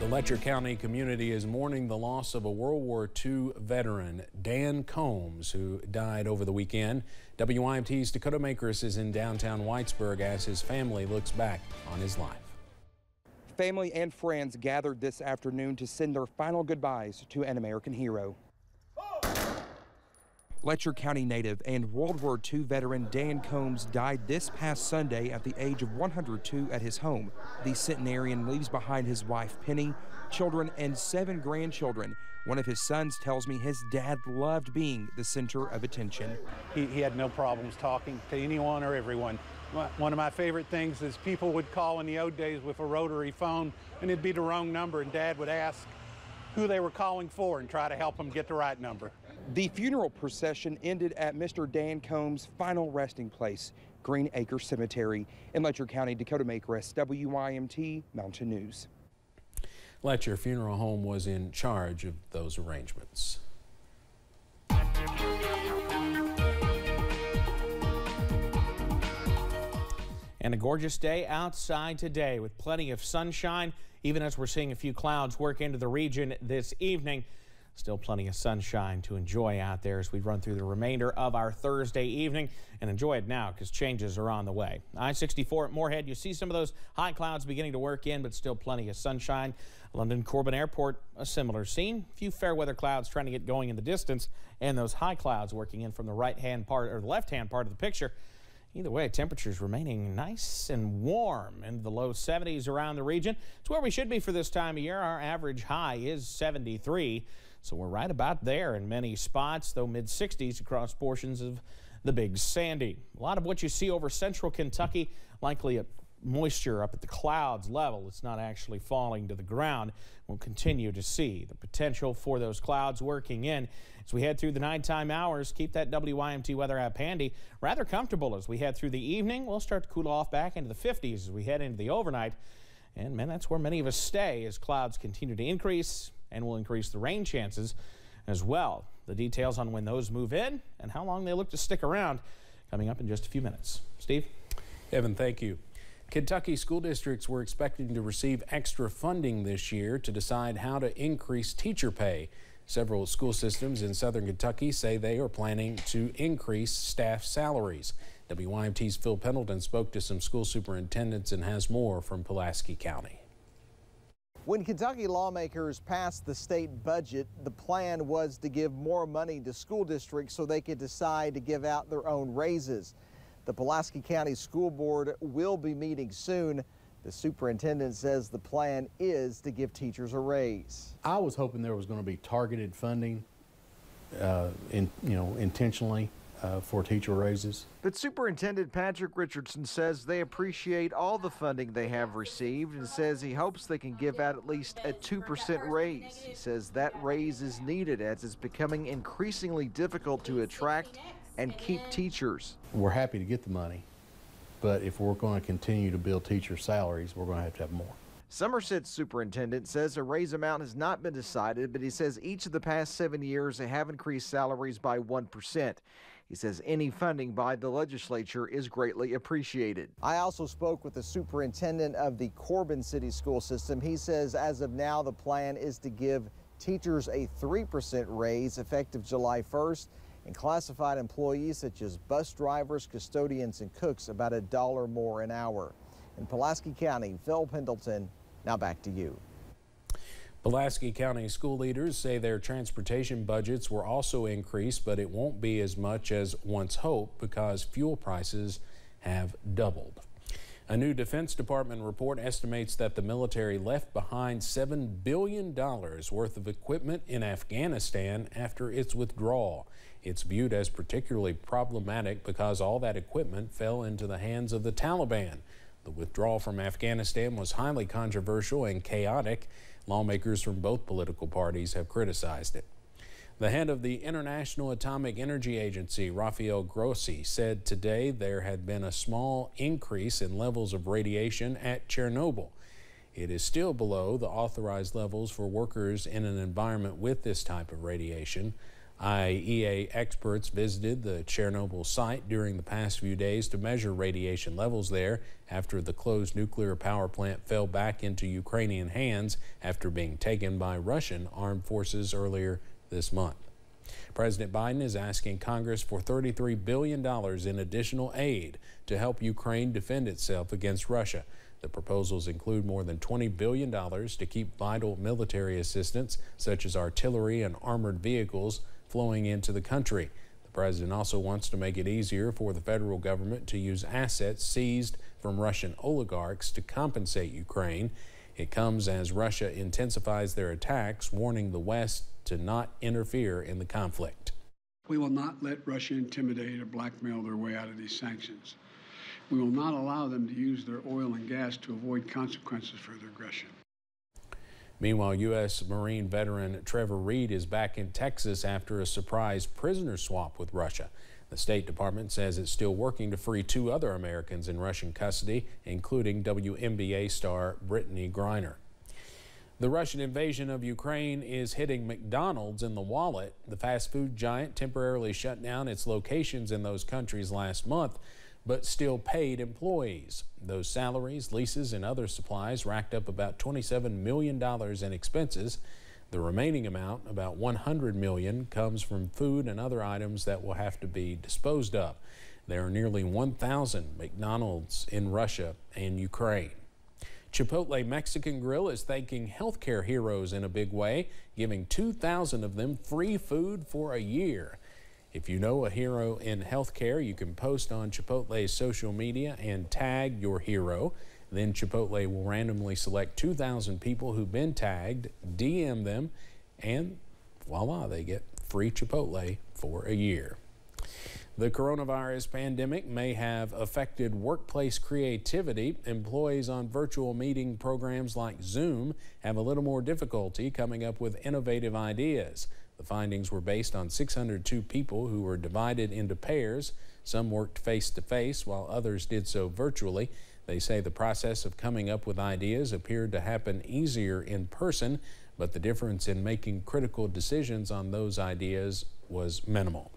The Letcher County community is mourning the loss of a World War II veteran, Dan Combs, who died over the weekend. WYMT's Dakota Makris is in downtown Whitesburg as his family looks back on his life. Family and friends gathered this afternoon to send their final goodbyes to an American hero. Letcher County native and World War II veteran Dan Combs died this past Sunday at the age of 102 at his home. The centenarian leaves behind his wife Penny, children, and 7 grandchildren. One of his sons tells me his dad loved being the center of attention. He had no problems talking to anyone or everyone. One of my favorite things is people would call in the old days with a rotary phone and it'd be the wrong number, and Dad would ask who they were calling for and try to help them get the right number. The funeral procession ended at Mr. Dan Combs' final resting place, Green Acre Cemetery. In Letcher County, Dakota Makris, WYMT Mountain News. Letcher Funeral Home was in charge of those arrangements. And a gorgeous day outside today with plenty of sunshine, even as we're seeing a few clouds work into the region this evening. Still plenty of sunshine to enjoy out there as we run through the remainder of our Thursday evening, and enjoy it now because changes are on the way. I-64 at Moorhead, you see some of those high clouds beginning to work in, but still plenty of sunshine. London Corbin Airport, a similar scene. A few fair weather clouds trying to get going in the distance, and those high clouds working in from the right-hand part or the left-hand part of the picture. Either way, temperatures remaining nice and warm in the low 70s around the region. It's where we should be for this time of year. Our average high is 73, so we're right about there in many spots, though mid-60s across portions of the Big Sandy. A lot of what you see over central Kentucky, likely a moisture up at the clouds level. It's not actually falling to the ground. We'll continue to see the potential for those clouds working in as we head through the nighttime hours. Keep that WYMT weather app handy. Rather comfortable as we head through the evening. We'll start to cool off back into the 50s as we head into the overnight. And man, that's where many of us stay as clouds continue to increase, and will increase the rain chances as well. The details on when those move in and how long they look to stick around coming up in just a few minutes. Steve? Evan, thank you. Kentucky school districts were expecting to receive extra funding this year to decide how to increase teacher pay. Several school systems in southern Kentucky say they are planning to increase staff salaries. WYMT's Phil Pendleton spoke to some school superintendents and has more from Pulaski County. When Kentucky lawmakers passed the state budget, the plan was to give more money to school districts so they could decide to give out their own raises. The Pulaski County School Board will be meeting soon. The superintendent says the plan is to give teachers a raise. I was hoping there was going to be targeted funding, intentionally for teacher raises. But Superintendent Patrick Richardson says they appreciate all the funding they have received and says he hopes they can give out at least a 2% raise. He says that raise is needed as it's becoming increasingly difficult to attract and keep teachers. We're happy to get the money, but if we're going to continue to build teacher salaries, we're going to have more. Somerset's superintendent says a raise amount has not been decided, but he says each of the past 7 years they have increased salaries by 1%. He says any funding by the legislature is greatly appreciated. I also spoke with the superintendent of the Corbin City School System. He says as of now the plan is to give teachers a 3% raise effective July 1st. And classified employees such as bus drivers, custodians, and cooks about $1 more an hour. In Pulaski County, Phil Pendleton, now back to you. Pulaski County school leaders say their transportation budgets were also increased, but it won't be as much as once hoped because fuel prices have doubled. A new Defense Department report estimates that the military left behind $7 billion worth of equipment in Afghanistan after its withdrawal. It's viewed as particularly problematic because all that equipment fell into the hands of the Taliban. The withdrawal from Afghanistan was highly controversial and chaotic. Lawmakers from both political parties have criticized it. The head of the International Atomic Energy Agency, Rafael Grossi, said today there had been a small increase in levels of radiation at Chernobyl. It is still below the authorized levels for workers in an environment with this type of radiation. IAEA experts visited the Chernobyl site during the past few days to measure radiation levels there after the closed nuclear power plant fell back into Ukrainian hands after being taken by Russian armed forces earlier this month. President Biden is asking Congress for $33 billion in additional aid to help Ukraine defend itself against Russia. The proposals include more than $20 billion to keep vital military assistance, such as artillery and armored vehicles, flowing into the country. The president also wants to make it easier for the federal government to use assets seized from Russian oligarchs to compensate Ukraine. It comes as Russia intensifies their attacks, warning the West to not interfere in the conflict. We will not let Russia intimidate or blackmail their way out of these sanctions. We will not allow them to use their oil and gas to avoid consequences for their aggression. Meanwhile, U.S. Marine veteran Trevor Reed is back in Texas after a surprise prisoner swap with Russia. The State Department says it's still working to free 2 other Americans in Russian custody, including WNBA star Brittany Griner. The Russian invasion of Ukraine is hitting McDonald's in the wallet. The fast food giant temporarily shut down its locations in those countries last month, but still paid employees. Those salaries, leases, and other supplies racked up about $27 million in expenses. The remaining amount, about $100 million, comes from food and other items that will have to be disposed of. There are nearly 1,000 McDonald's in Russia and Ukraine. Chipotle Mexican Grill is thanking healthcare heroes in a big way, giving 2,000 of them free food for a year. If you know a hero in healthcare, you can post on Chipotle's social media and tag your hero. Then Chipotle will randomly select 2,000 people who've been tagged, DM them, and voila, they get free Chipotle for a year. The coronavirus pandemic may have affected workplace creativity. Employees on virtual meeting programs like Zoom have a little more difficulty coming up with innovative ideas. The findings were based on 602 people who were divided into pairs. Some worked face-to-face while others did so virtually. They say the process of coming up with ideas appeared to happen easier in person, but the difference in making critical decisions on those ideas was minimal.